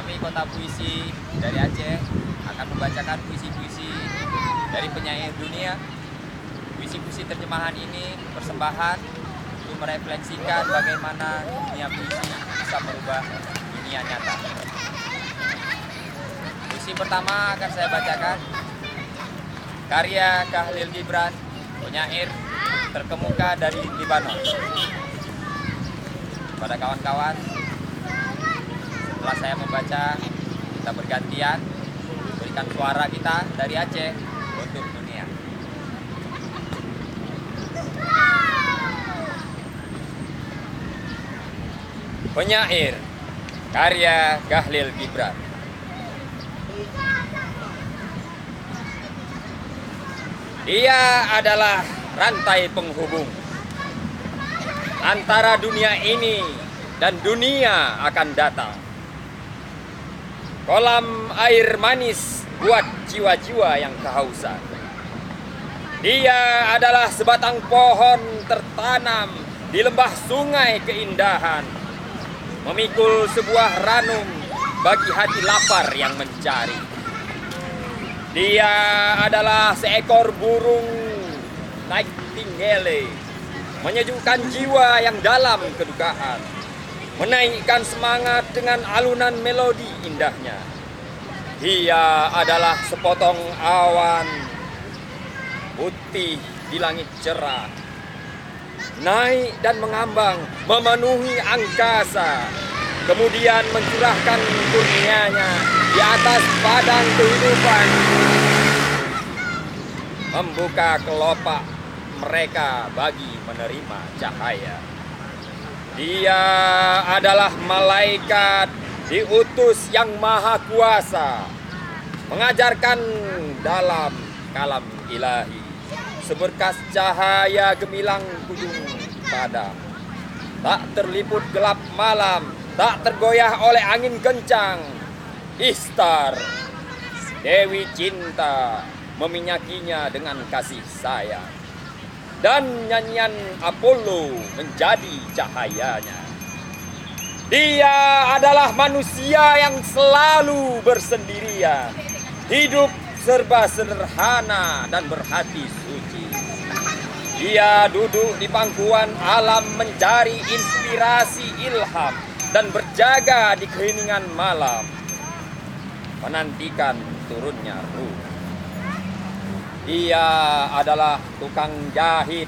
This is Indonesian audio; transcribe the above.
Kami Kota Puisi dari Aceh akan membacakan puisi-puisi dari penyair dunia. Puisi-puisi terjemahan ini persembahan untuk merefleksikan bagaimana dunia puisi bisa merubah dunia nyata. Puisi pertama akan saya bacakan, karya Khalil Gibran, penyair terkemuka dari Libanon. Pada kawan-kawan, setelah saya membaca, kita bergantian berikan suara kita dari Aceh untuk dunia. Penyair karya Khalil Gibran. Dia adalah rantai penghubung antara dunia ini dan dunia akan datang. Kolam air manis buat jiwa-jiwa yang kehausan. Dia adalah sebatang pohon tertanam di lembah sungai keindahan, memikul sebuah ranum bagi hati lapar yang mencari. Dia adalah seekor burung nightingale, menyejukkan jiwa yang dalam kedukaan, menaikkan semangat dengan alunan melodi indahnya. Dia adalah sepotong awan putih di langit cerah, naik dan mengambang memenuhi angkasa, kemudian mencurahkan kurnianya di atas padang kehidupan, membuka kelopak mereka bagi menerima cahaya. Dia adalah malaikat diutus yang maha kuasa, mengajarkan dalam kalam ilahi, seberkas cahaya gemilang gunung padam, tak terliput gelap malam, tak tergoyah oleh angin kencang. Istar, Dewi Cinta, meminyakinya dengan kasih sayang, dan nyanyian Apollo menjadi cahayanya. Dia adalah manusia yang selalu bersendirian, hidup serba sederhana dan berhati suci. Dia duduk di pangkuan alam mencari inspirasi ilham dan berjaga di keheningan malam, menantikan turunnya ruh. Dia adalah tukang jahit